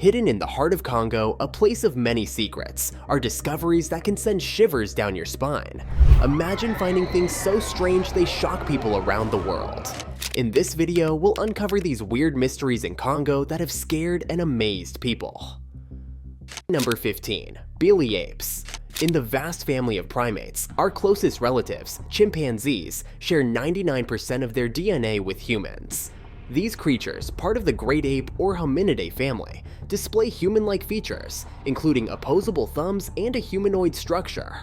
Hidden in the heart of Congo, a place of many secrets, are discoveries that can send shivers down your spine. Imagine finding things so strange they shock people around the world. In this video, we'll uncover these weird mysteries in Congo that have scared and amazed people. Number 15. Billy apes. In the vast family of primates, our closest relatives, chimpanzees, share 99% of their DNA with humans. These creatures, part of the great ape or hominidae family, display human-like features, including opposable thumbs and a humanoid structure.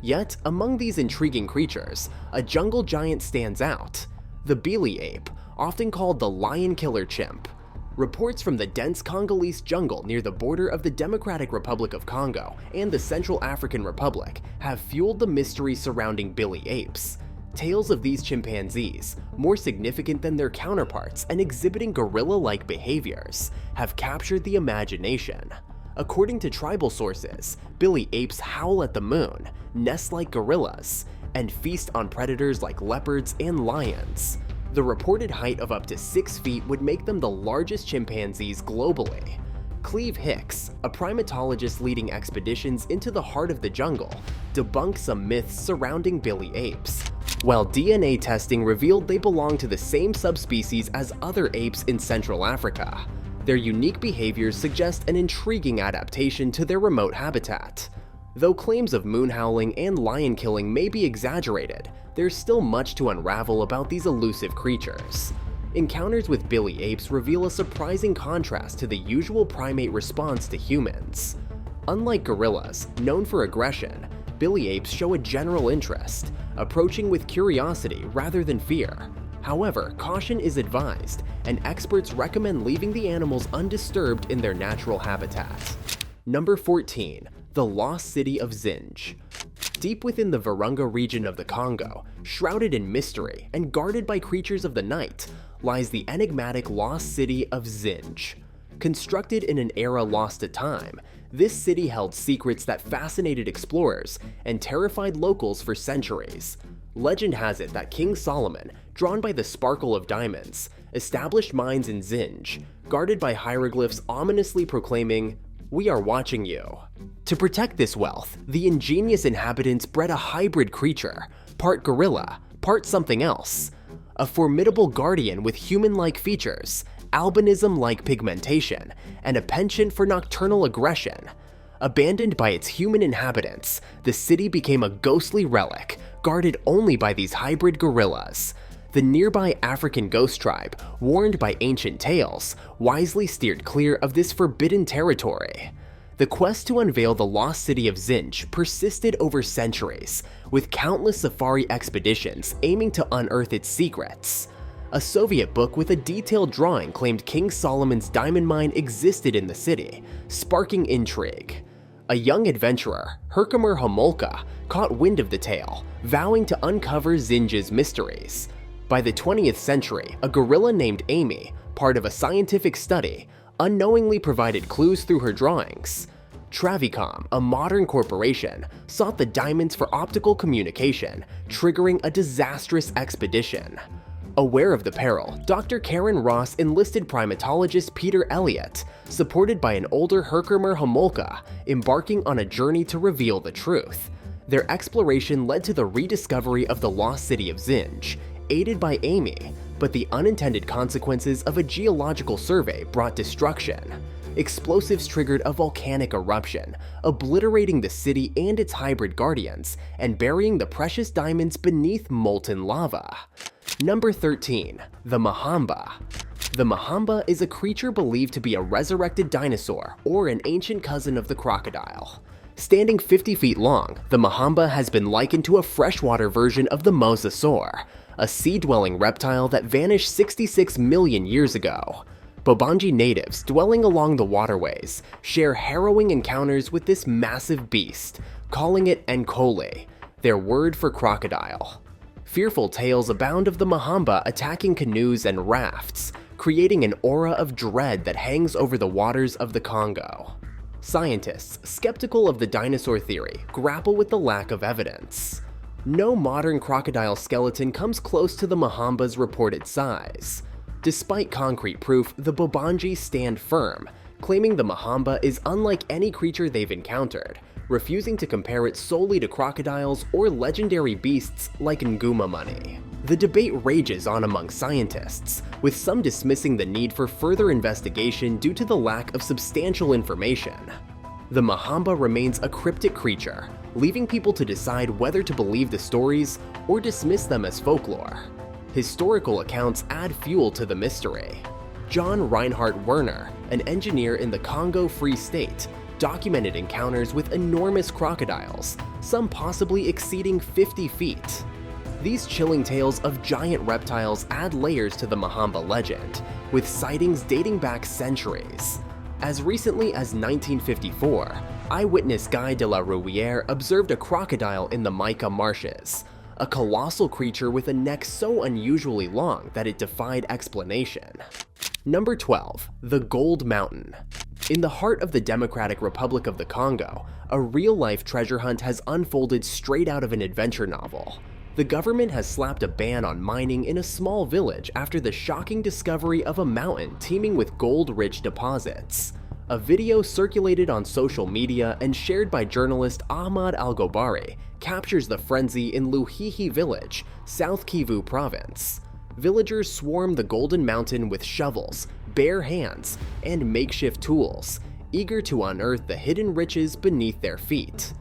Yet, among these intriguing creatures, a jungle giant stands out: the Billy ape, often called the lion killer chimp. Reports from the dense Congolese jungle near the border of the Democratic Republic of Congo and the Central African Republic have fueled the mystery surrounding Billy apes. Tales of these chimpanzees, more significant than their counterparts and exhibiting gorilla-like behaviors, have captured the imagination. According to tribal sources, Billy apes howl at the moon, nest like gorillas, and feast on predators like leopards and lions. The reported height of up to 6 feet would make them the largest chimpanzees globally. Cleve Hicks, a primatologist leading expeditions into the heart of the jungle, debunks some myths surrounding Billy apes. While DNA testing revealed they belong to the same subspecies as other apes in Central Africa, their unique behaviors suggest an intriguing adaptation to their remote habitat. Though claims of moon howling and lion killing may be exaggerated, there's still much to unravel about these elusive creatures. Encounters with Billy apes reveal a surprising contrast to the usual primate response to humans. Unlike gorillas, known for aggression, Billy apes show a general interest, approaching with curiosity rather than fear. However, caution is advised, and experts recommend leaving the animals undisturbed in their natural habitat. Number 14. The Lost City of Zing. Deep within the Virunga region of the Congo, shrouded in mystery and guarded by creatures of the night, lies the enigmatic lost city of Zing. Constructed in an era lost to time, this city held secrets that fascinated explorers and terrified locals for centuries. Legend has it that King Solomon, drawn by the sparkle of diamonds, established mines in Zing, guarded by hieroglyphs ominously proclaiming, "We are watching you." To protect this wealth, the ingenious inhabitants bred a hybrid creature, part gorilla, part something else. A formidable guardian with human-like features, albinism-like pigmentation, and a penchant for nocturnal aggression. Abandoned by its human inhabitants, the city became a ghostly relic, guarded only by these hybrid gorillas. The nearby African ghost tribe, warned by ancient tales, wisely steered clear of this forbidden territory. The quest to unveil the lost city of Zing persisted over centuries, with countless safari expeditions aiming to unearth its secrets. A Soviet book with a detailed drawing claimed King Solomon's diamond mine existed in the city, sparking intrigue. A young adventurer, Herkimer Homolka, caught wind of the tale, vowing to uncover Zing's mysteries. By the 20th century, a gorilla named Amy, part of a scientific study, unknowingly provided clues through her drawings. Travicom, a modern corporation, sought the diamonds for optical communication, triggering a disastrous expedition. Aware of the peril, Dr. Karen Ross enlisted primatologist Peter Elliott, supported by an older Herkimer Homolka, embarking on a journey to reveal the truth. Their exploration led to the rediscovery of the lost city of Zing, aided by Amy, but the unintended consequences of a geological survey brought destruction. Explosives triggered a volcanic eruption, obliterating the city and its hybrid guardians, and burying the precious diamonds beneath molten lava. Number 13. The Mahamba. The Mahamba is a creature believed to be a resurrected dinosaur or an ancient cousin of the crocodile. Standing 50 feet long, the Mahamba has been likened to a freshwater version of the mosasaur, a sea-dwelling reptile that vanished 66 million years ago. Bobangi natives dwelling along the waterways share harrowing encounters with this massive beast, calling it Nkole, their word for crocodile. Fearful tales abound of the Mahamba attacking canoes and rafts, creating an aura of dread that hangs over the waters of the Congo. Scientists, skeptical of the dinosaur theory, grapple with the lack of evidence. No modern crocodile skeleton comes close to the Mahamba's reported size. Despite concrete proof, the Bobangi stand firm, claiming the Mahamba is unlike any creature they've encountered, refusing to compare it solely to crocodiles or legendary beasts like Nguma money. The debate rages on among scientists, with some dismissing the need for further investigation due to the lack of substantial information. The Mahamba remains a cryptic creature, leaving people to decide whether to believe the stories or dismiss them as folklore. Historical accounts add fuel to the mystery. John Reinhard Werner, an engineer in the Congo Free State, documented encounters with enormous crocodiles, some possibly exceeding 50 feet. These chilling tales of giant reptiles add layers to the Mahamba legend, with sightings dating back centuries. As recently as 1954, eyewitness Guy de la Rouvière observed a crocodile in the Mica marshes, a colossal creature with a neck so unusually long that it defied explanation. Number 12. The Gold Mountain. In the heart of the Democratic Republic of the Congo, a real-life treasure hunt has unfolded straight out of an adventure novel. The government has slapped a ban on mining in a small village after the shocking discovery of a mountain teeming with gold-rich deposits. A video circulated on social media and shared by journalist Ahmad Al-Gobari captures the frenzy in Luhihi village, South Kivu province. Villagers swarm the Golden Mountain with shovels, bare hands, and makeshift tools, eager to unearth the hidden riches beneath their feet.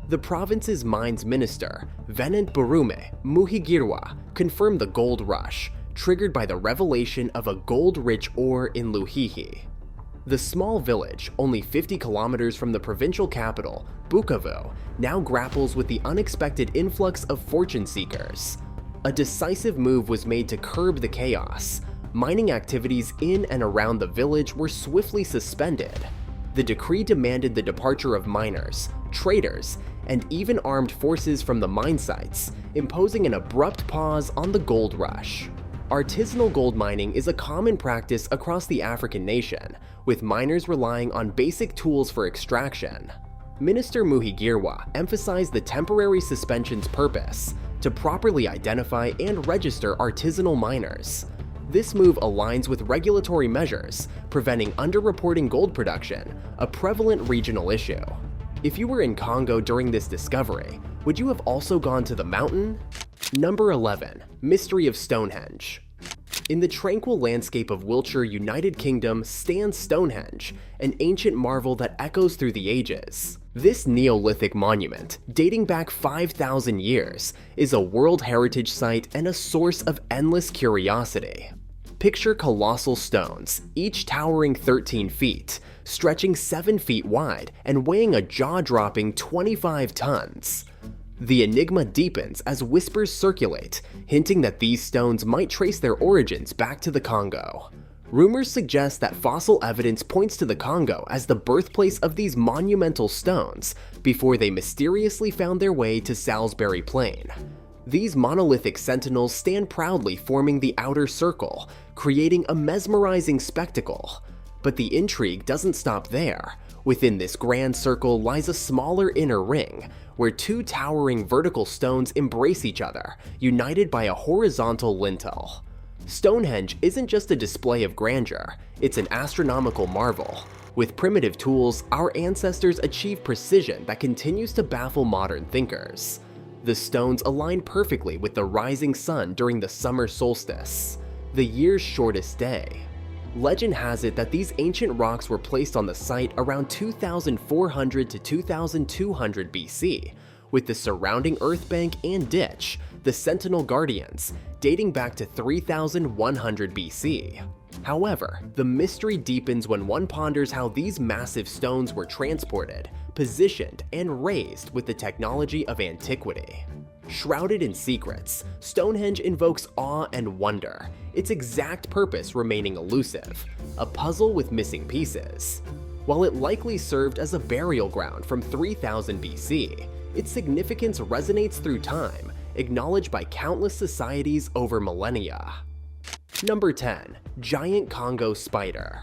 The province's mines minister, Venant Burume Muhigirwa, confirmed the gold rush, triggered by the revelation of a gold-rich ore in Luhihi. The small village, only 50 kilometers from the provincial capital, Bukavu, now grapples with the unexpected influx of fortune seekers. A decisive move was made to curb the chaos. Mining activities in and around the village were swiftly suspended. The decree demanded the departure of miners, traders, and even armed forces from the mine sites, imposing an abrupt pause on the gold rush. Artisanal gold mining is a common practice across the African nation, with miners relying on basic tools for extraction. Minister Muhigirwa emphasized the temporary suspension's purpose: to properly identify and register artisanal miners. This move aligns with regulatory measures, preventing underreporting gold production, a prevalent regional issue. If you were in Congo during this discovery, would you have also gone to the mountain? Number 11. Mystery of Stonehenge. In the tranquil landscape of Wiltshire, United Kingdom, stands Stonehenge, an ancient marvel that echoes through the ages. This Neolithic monument, dating back 5,000 years, is a World Heritage Site and a source of endless curiosity. Picture colossal stones, each towering 13 feet, stretching 7 feet wide and weighing a jaw-dropping 25 tons. The enigma deepens as whispers circulate, hinting that these stones might trace their origins back to the Congo. Rumors suggest that fossil evidence points to the Congo as the birthplace of these monumental stones before they mysteriously found their way to Salisbury Plain. These monolithic sentinels stand proudly forming the outer circle, creating a mesmerizing spectacle. But the intrigue doesn't stop there. Within this grand circle lies a smaller inner ring, where two towering vertical stones embrace each other, united by a horizontal lintel. Stonehenge isn't just a display of grandeur, it's an astronomical marvel. With primitive tools, our ancestors achieved precision that continues to baffle modern thinkers. The stones align perfectly with the rising sun during the summer solstice, the year's shortest day. Legend has it that these ancient rocks were placed on the site around 2400 to 2200 BC, with the surrounding earth bank and ditch, the Sentinel Guardians, dating back to 3100 BC. However, the mystery deepens when one ponders how these massive stones were transported, positioned, and raised with the technology of antiquity. Shrouded in secrets, Stonehenge invokes awe and wonder, its exact purpose remaining elusive, a puzzle with missing pieces. While it likely served as a burial ground from 3000 BC, its significance resonates through time, acknowledged by countless societies over millennia. Number 10. Giant Congo Spider.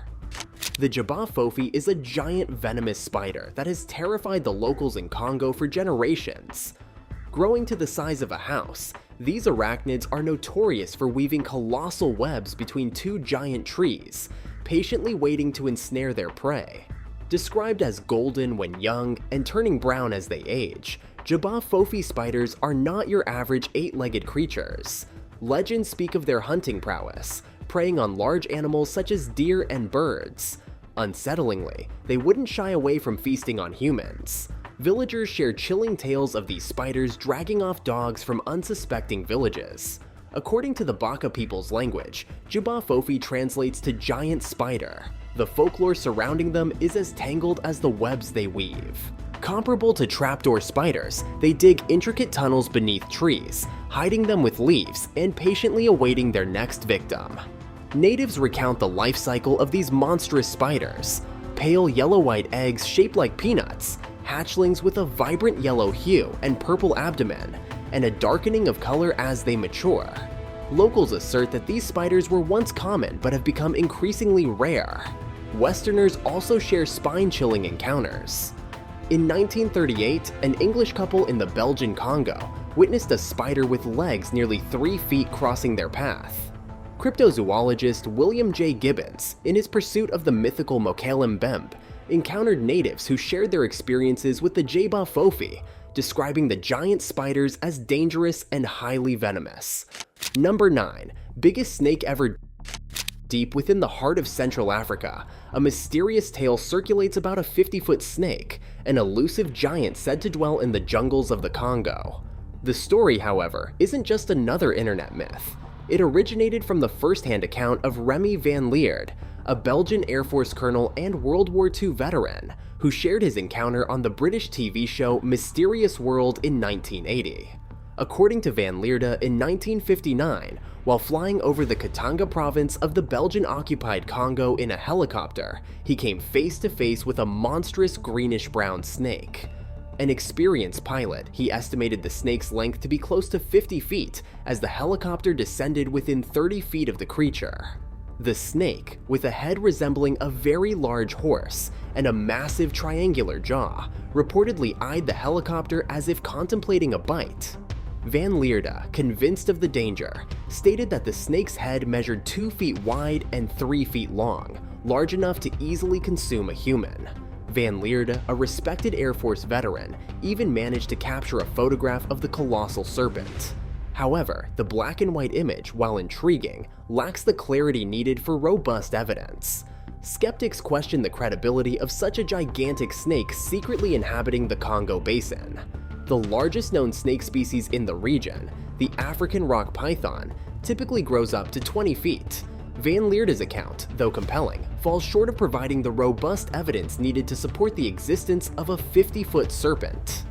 The Jaba is a giant venomous spider that has terrified the locals in Congo for generations. Growing to the size of a house, these arachnids are notorious for weaving colossal webs between two giant trees, patiently waiting to ensnare their prey. Described as golden when young and turning brown as they age, Jabba spiders are not your average 8-legged creatures. Legends speak of their hunting prowess, preying on large animals such as deer and birds. Unsettlingly, they wouldn't shy away from feasting on humans. Villagers share chilling tales of these spiders dragging off dogs from unsuspecting villages. According to the Baka people's language, Jabba translates to giant spider. The folklore surrounding them is as tangled as the webs they weave. Comparable to trapdoor spiders, they dig intricate tunnels beneath trees, hiding them with leaves and patiently awaiting their next victim. Natives recount the life cycle of these monstrous spiders: pale yellow-white eggs shaped like peanuts, hatchlings with a vibrant yellow hue and purple abdomen, and a darkening of color as they mature. Locals assert that these spiders were once common but have become increasingly rare. Westerners also share spine-chilling encounters. In 1938, an English couple in the Belgian Congo witnessed a spider with legs nearly 3 feet crossing their path. Cryptozoologist William J. Gibbons, in his pursuit of the mythical Mokalem Bembe, encountered natives who shared their experiences with the Jabba, describing the giant spiders as dangerous and highly venomous. Number 9. Biggest snake ever. Deep within the heart of Central Africa, a mysterious tale circulates about a 50-foot snake, an elusive giant said to dwell in the jungles of the Congo. The story, however, isn't just another internet myth. It originated from the first-hand account of Remy van Lierde, a Belgian Air Force colonel and World War II veteran, who shared his encounter on the British TV show Mysterious World in 1980. According to van Lierde, in 1959, while flying over the Katanga province of the Belgian-occupied Congo in a helicopter, he came face-to-face with a monstrous greenish-brown snake. An experienced pilot, he estimated the snake's length to be close to 50 feet as the helicopter descended within 30 feet of the creature. The snake, with a head resembling a very large horse and a massive triangular jaw, reportedly eyed the helicopter as if contemplating a bite. Van Lierde, convinced of the danger, stated that the snake's head measured 2 feet wide and 3 feet long, large enough to easily consume a human. Van Lierde, a respected Air Force veteran, even managed to capture a photograph of the colossal serpent. However, the black and white image, while intriguing, lacks the clarity needed for robust evidence. Skeptics question the credibility of such a gigantic snake secretly inhabiting the Congo basin. The largest known snake species in the region, the African rock python, typically grows up to 20 feet. Van Lierde's account, though compelling, falls short of providing the robust evidence needed to support the existence of a 50-foot serpent.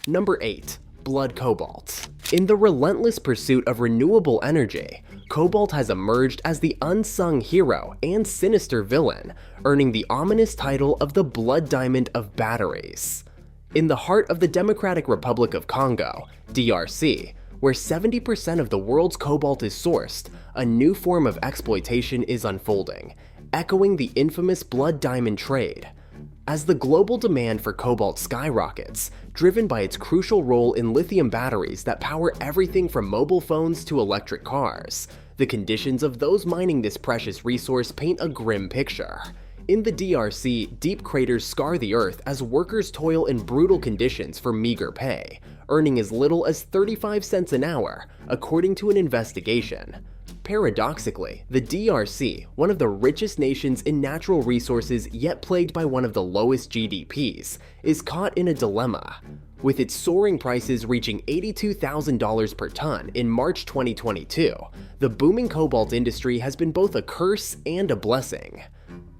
Number 8. Blood Cobalt. In the relentless pursuit of renewable energy, Cobalt has emerged as the unsung hero and sinister villain, earning the ominous title of the Blood Diamond of Batteries. In the heart of the Democratic Republic of Congo, DRC, where 70% of the world's cobalt is sourced, a new form of exploitation is unfolding, echoing the infamous blood diamond trade. As the global demand for cobalt skyrockets, driven by its crucial role in lithium batteries that power everything from mobile phones to electric cars, the conditions of those mining this precious resource paint a grim picture. In the DRC, deep craters scar the earth as workers toil in brutal conditions for meager pay, earning as little as 35 cents an hour, according to an investigation. Paradoxically, the DRC, one of the richest nations in natural resources yet plagued by one of the lowest GDPs, is caught in a dilemma. With its soaring prices reaching $82,000 per ton in March 2022, the booming cobalt industry has been both a curse and a blessing.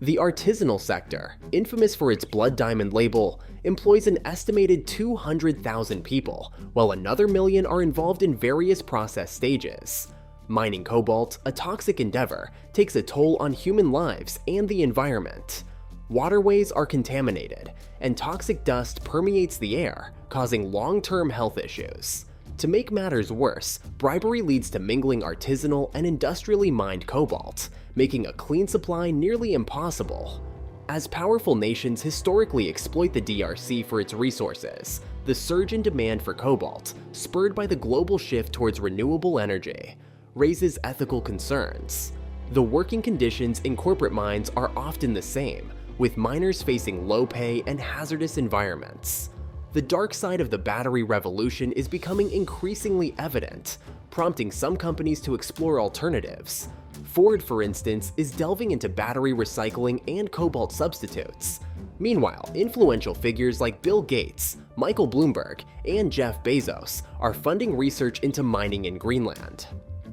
The artisanal sector, infamous for its blood diamond label, employs an estimated 200,000 people, while another million are involved in various process stages. Mining cobalt, a toxic endeavor, takes a toll on human lives and the environment. Waterways are contaminated, and toxic dust permeates the air, causing long-term health issues. To make matters worse, bribery leads to mingling artisanal and industrially mined cobalt, making a clean supply nearly impossible. As powerful nations historically exploit the DRC for its resources, the surge in demand for cobalt, spurred by the global shift towards renewable energy, raises ethical concerns. The working conditions in corporate mines are often the same, with miners facing low pay and hazardous environments. The dark side of the battery revolution is becoming increasingly evident, prompting some companies to explore alternatives. Ford, for instance, is delving into battery recycling and cobalt substitutes. Meanwhile, influential figures like Bill Gates, Michael Bloomberg, and Jeff Bezos are funding research into mining in Greenland.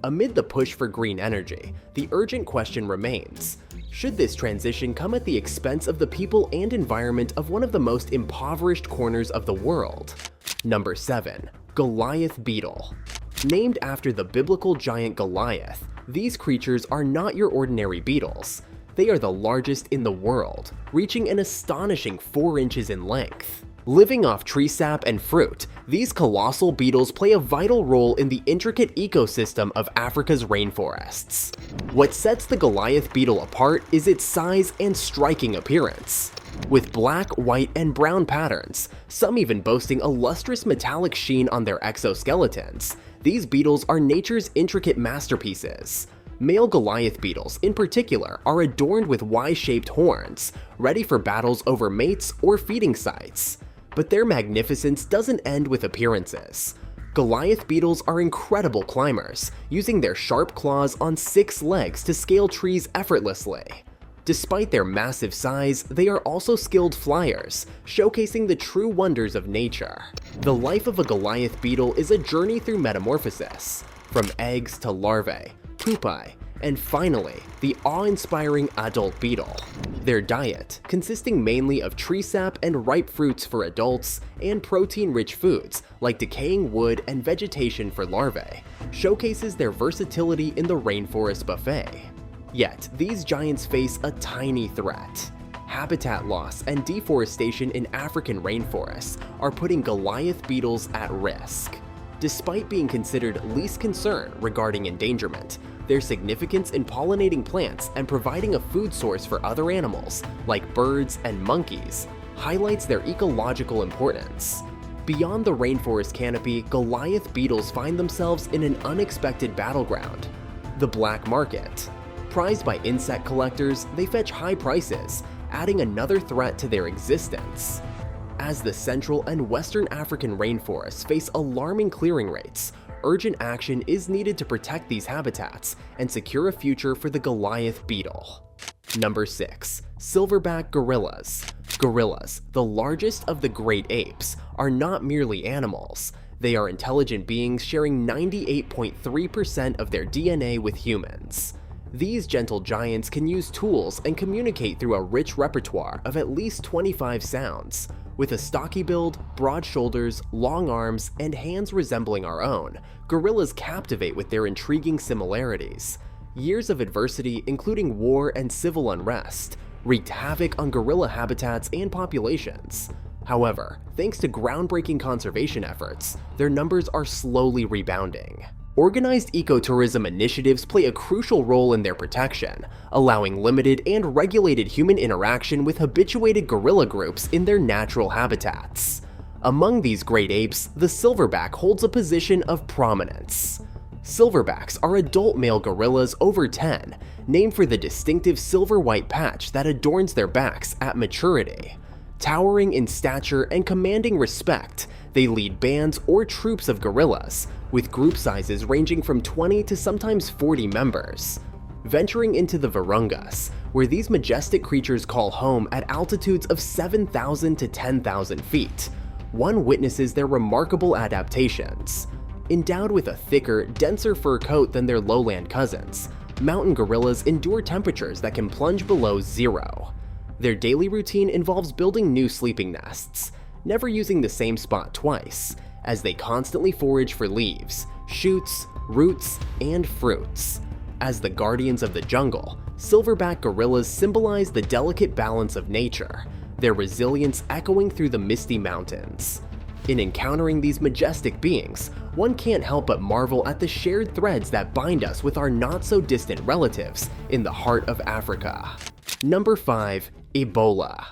Amid the push for green energy, the urgent question remains: should this transition come at the expense of the people and environment of one of the most impoverished corners of the world? Number 7. Goliath Beetle. Named after the biblical giant Goliath, these creatures are not your ordinary beetles. They are the largest in the world, reaching an astonishing 4 inches in length. Living off tree sap and fruit, these colossal beetles play a vital role in the intricate ecosystem of Africa's rainforests. What sets the Goliath beetle apart is its size and striking appearance. With black, white, and brown patterns, some even boasting a lustrous metallic sheen on their exoskeletons, these beetles are nature's intricate masterpieces. Male Goliath beetles, in particular, are adorned with Y-shaped horns, ready for battles over mates or feeding sites. But their magnificence doesn't end with appearances. Goliath beetles are incredible climbers, using their sharp claws on 6 legs to scale trees effortlessly. Despite their massive size, they are also skilled flyers, showcasing the true wonders of nature. The life of a Goliath beetle is a journey through metamorphosis, from eggs to larvae, pupae, and finally, the awe-inspiring adult beetle. Their diet, consisting mainly of tree sap and ripe fruits for adults, and protein-rich foods like decaying wood and vegetation for larvae, showcases their versatility in the rainforest buffet. Yet, these giants face a tiny threat. Habitat loss and deforestation in African rainforests are putting Goliath beetles at risk. Despite being considered least concern regarding endangerment, their significance in pollinating plants and providing a food source for other animals, like birds and monkeys, highlights their ecological importance. Beyond the rainforest canopy, Goliath beetles find themselves in an unexpected battleground: the black market. Prized by insect collectors, they fetch high prices, adding another threat to their existence. As the Central and Western African rainforests face alarming clearing rates, urgent action is needed to protect these habitats and secure a future for the Goliath beetle. Number 6. Silverback gorillas. Gorillas, the largest of the great apes, are not merely animals. They are intelligent beings sharing 98.3% of their DNA with humans. These gentle giants can use tools and communicate through a rich repertoire of at least 25 sounds. With a stocky build, broad shoulders, long arms, and hands resembling our own, gorillas captivate with their intriguing similarities. Years of adversity, including war and civil unrest, wreaked havoc on gorilla habitats and populations. However, thanks to groundbreaking conservation efforts, their numbers are slowly rebounding. Organized ecotourism initiatives play a crucial role in their protection, allowing limited and regulated human interaction with habituated gorilla groups in their natural habitats. Among these great apes, the silverback holds a position of prominence. Silverbacks are adult male gorillas over 10, named for the distinctive silver-white patch that adorns their backs at maturity. Towering in stature and commanding respect, they lead bands or troops of gorillas, with group sizes ranging from 20 to sometimes 40 members. Venturing into the Virungas, where these majestic creatures call home at altitudes of 7,000 to 10,000 feet, one witnesses their remarkable adaptations. Endowed with a thicker, denser fur coat than their lowland cousins, mountain gorillas endure temperatures that can plunge below zero. Their daily routine involves building new sleeping nests, never using the same spot twice, as they constantly forage for leaves, shoots, roots, and fruits. As the guardians of the jungle, silverback gorillas symbolize the delicate balance of nature, their resilience echoing through the misty mountains. In encountering these majestic beings, one can't help but marvel at the shared threads that bind us with our not-so-distant relatives in the heart of Africa. Number 5. Ebola.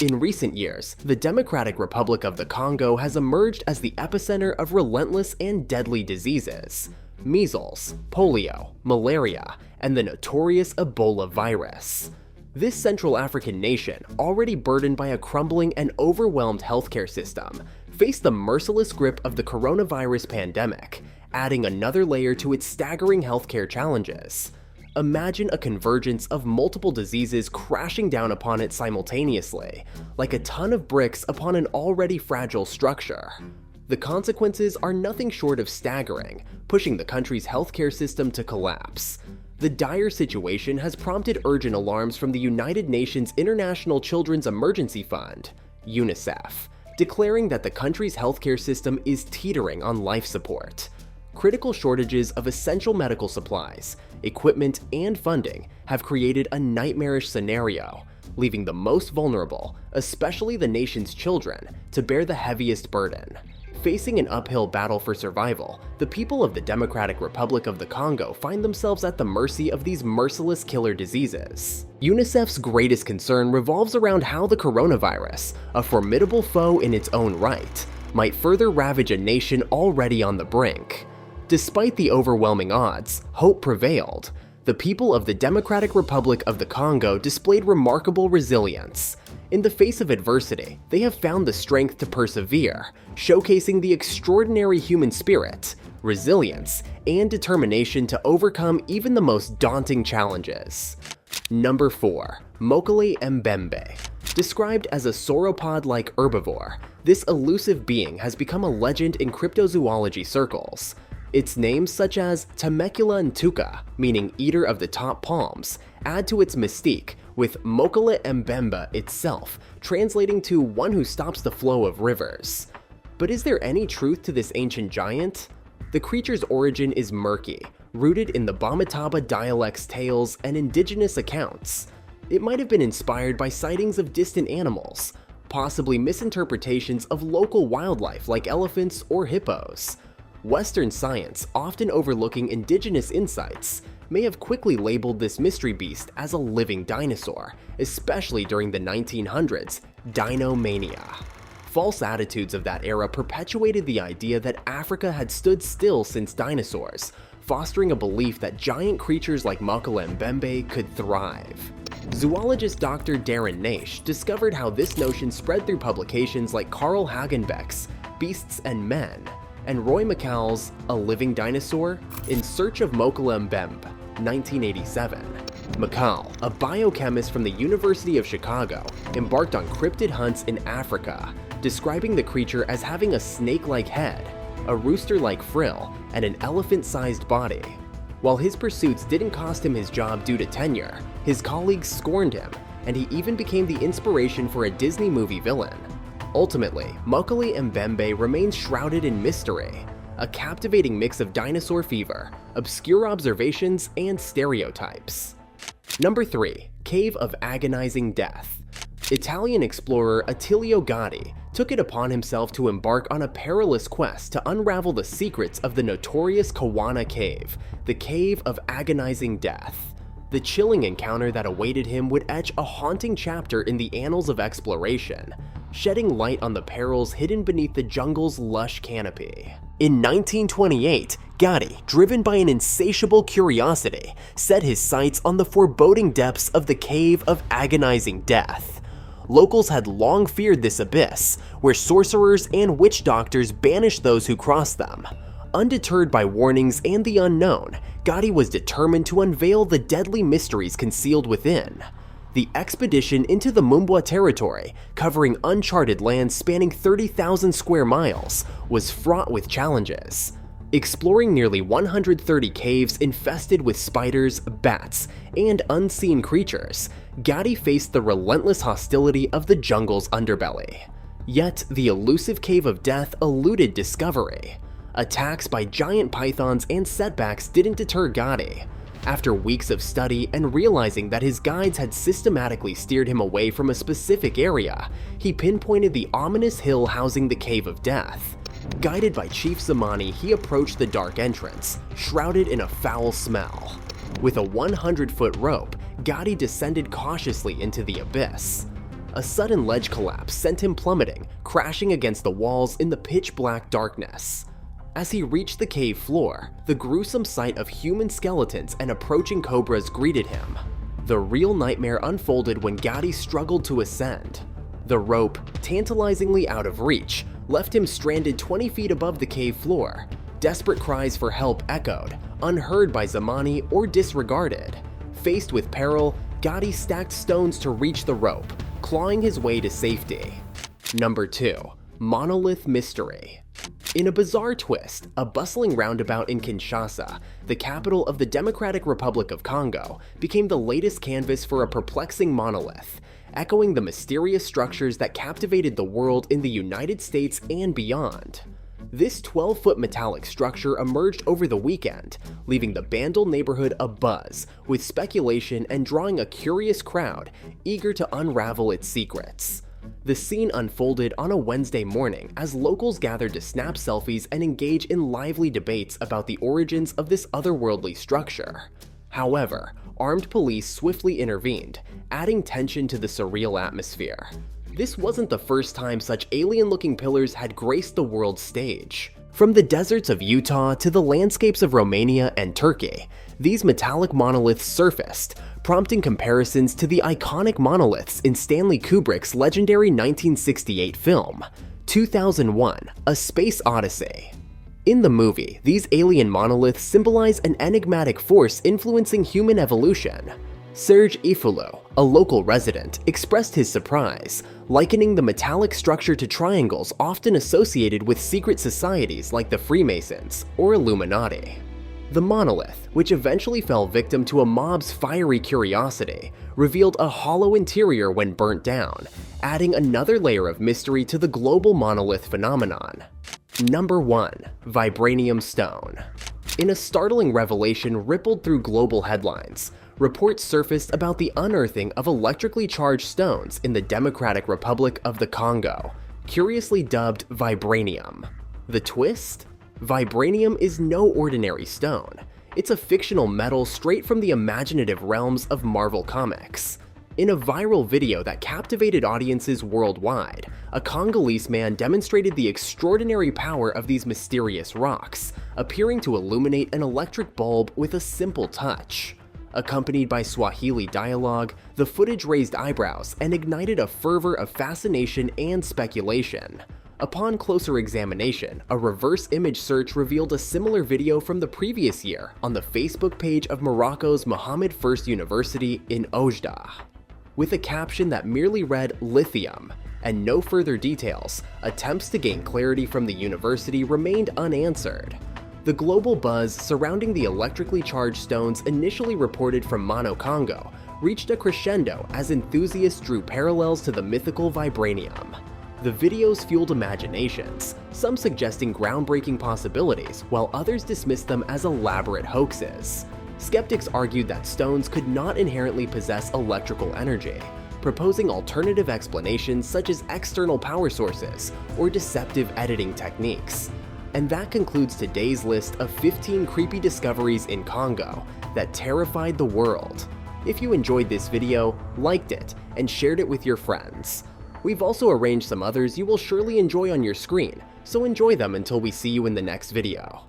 In recent years, the Democratic Republic of the Congo has emerged as the epicenter of relentless and deadly diseases. measles, polio, malaria, and the notorious Ebola virus. This Central African nation, already burdened by a crumbling and overwhelmed healthcare system, faced the merciless grip of the coronavirus pandemic, adding another layer to its staggering healthcare challenges. Imagine a convergence of multiple diseases crashing down upon it simultaneously, like a ton of bricks upon an already fragile structure. The consequences are nothing short of staggering, pushing the country's healthcare system to collapse. The dire situation has prompted urgent alarms from the United Nations International Children's Emergency Fund, UNICEF, declaring that the country's healthcare system is teetering on life support. Critical shortages of essential medical supplies, equipment, and funding have created a nightmarish scenario, leaving the most vulnerable, especially the nation's children, to bear the heaviest burden. Facing an uphill battle for survival, the people of the Democratic Republic of the Congo find themselves at the mercy of these merciless killer diseases. UNICEF's greatest concern revolves around how the coronavirus, a formidable foe in its own right, might further ravage a nation already on the brink. Despite the overwhelming odds, hope prevailed. The people of the Democratic Republic of the Congo displayed remarkable resilience. In the face of adversity, they have found the strength to persevere, showcasing the extraordinary human spirit, resilience, and determination to overcome even the most daunting challenges. Number 4. Mokele Mbembe. Described as a sauropod-like herbivore, this elusive being has become a legend in cryptozoology circles. Its names such as Temecula Ntuka, meaning eater of the top palms, add to its mystique, with Mokele Mbembe itself translating to one who stops the flow of rivers. But is there any truth to this ancient giant? The creature's origin is murky, rooted in the Bamataba dialect's tales and indigenous accounts. It might have been inspired by sightings of distant animals, possibly misinterpretations of local wildlife like elephants or hippos. Western science, often overlooking indigenous insights, may have quickly labeled this mystery beast as a living dinosaur, especially during the 1900s Dinomania. False attitudes of that era perpetuated the idea that Africa had stood still since dinosaurs, fostering a belief that giant creatures like Mokele Mbembe could thrive. Zoologist Dr. Darren Naish discovered how this notion spread through publications like Carl Hagenbeck's Beasts and Men, and Roy McCall's A Living Dinosaur? In Search of Mokele Mbembe, 1987. McCall, a biochemist from the University of Chicago, embarked on cryptid hunts in Africa, describing the creature as having a snake-like head, a rooster-like frill, and an elephant-sized body. While his pursuits didn't cost him his job due to tenure, his colleagues scorned him, and he even became the inspiration for a Disney movie villain. Ultimately, Mokele Mbembe remains shrouded in mystery, a captivating mix of dinosaur fever, obscure observations, and stereotypes. Number 3. Cave of Agonizing Death. Italian explorer Attilio Gatti took it upon himself to embark on a perilous quest to unravel the secrets of the notorious Kawana Cave, the Cave of Agonizing Death. The chilling encounter that awaited him would etch a haunting chapter in the annals of exploration, shedding light on the perils hidden beneath the jungle's lush canopy. In 1928, Gatti, driven by an insatiable curiosity, set his sights on the foreboding depths of the Cave of Agonizing Death. Locals had long feared this abyss, where sorcerers and witch doctors banished those who crossed them. Undeterred by warnings and the unknown, Gatti was determined to unveil the deadly mysteries concealed within. The expedition into the Mumbwa territory, covering uncharted lands spanning 30,000 square miles, was fraught with challenges. Exploring nearly 130 caves infested with spiders, bats, and unseen creatures, Gatti faced the relentless hostility of the jungle's underbelly. Yet, the elusive Cave of Death eluded discovery. Attacks by giant pythons and setbacks didn't deter Gatti. After weeks of study and realizing that his guides had systematically steered him away from a specific area, he pinpointed the ominous hill housing the Cave of Death. Guided by Chief Zamani, he approached the dark entrance, shrouded in a foul smell. With a 100-foot rope, Gatti descended cautiously into the abyss. A sudden ledge collapse sent him plummeting, crashing against the walls in the pitch-black darkness. As he reached the cave floor, the gruesome sight of human skeletons and approaching cobras greeted him. The real nightmare unfolded when Gotti struggled to ascend. The rope, tantalizingly out of reach, left him stranded 20 feet above the cave floor. Desperate cries for help echoed, unheard by Zamani or disregarded. Faced with peril, Gotti stacked stones to reach the rope, clawing his way to safety. Number 2. Monolith Mystery. In a bizarre twist, a bustling roundabout in Kinshasa, the capital of the Democratic Republic of Congo, became the latest canvas for a perplexing monolith, echoing the mysterious structures that captivated the world in the United States and beyond. This 12-foot metallic structure emerged over the weekend, leaving the Bandel neighborhood abuzz with speculation and drawing a curious crowd eager to unravel its secrets. The scene unfolded on a Wednesday morning as locals gathered to snap selfies and engage in lively debates about the origins of this otherworldly structure. However, armed police swiftly intervened, adding tension to the surreal atmosphere. This wasn't the first time such alien-looking pillars had graced the world stage. From the deserts of Utah to the landscapes of Romania and Turkey, these metallic monoliths surfaced, prompting comparisons to the iconic monoliths in Stanley Kubrick's legendary 1968 film, 2001: A Space Odyssey. In the movie, these alien monoliths symbolize an enigmatic force influencing human evolution. Serge Ifulu, a local resident, expressed his surprise, likening the metallic structure to triangles often associated with secret societies like the Freemasons or Illuminati. The monolith, which eventually fell victim to a mob's fiery curiosity, revealed a hollow interior when burnt down, adding another layer of mystery to the global monolith phenomenon. Number 1. Vibranium Stone. In a startling revelation rippled through global headlines, reports surfaced about the unearthing of electrically charged stones in the Democratic Republic of the Congo, curiously dubbed vibranium. The twist? Vibranium is no ordinary stone. It's a fictional metal straight from the imaginative realms of Marvel Comics. In a viral video that captivated audiences worldwide, a Congolese man demonstrated the extraordinary power of these mysterious rocks, appearing to illuminate an electric bulb with a simple touch. Accompanied by Swahili dialogue, the footage raised eyebrows and ignited a fervor of fascination and speculation. Upon closer examination, a reverse image search revealed a similar video from the previous year on the Facebook page of Morocco's Mohammed I University in Oujda. With a caption that merely read lithium and no further details, attempts to gain clarity from the university remained unanswered. The global buzz surrounding the electrically charged stones initially reported from Mono Congo reached a crescendo as enthusiasts drew parallels to the mythical vibranium. The videos fueled imaginations, some suggesting groundbreaking possibilities, while others dismissed them as elaborate hoaxes. Skeptics argued that stones could not inherently possess electrical energy, proposing alternative explanations such as external power sources or deceptive editing techniques. And that concludes today's list of 15 creepy discoveries in Congo that terrified the world. If you enjoyed this video, liked it, and shared it with your friends. We've also arranged some others you will surely enjoy on your screen, so enjoy them until we see you in the next video.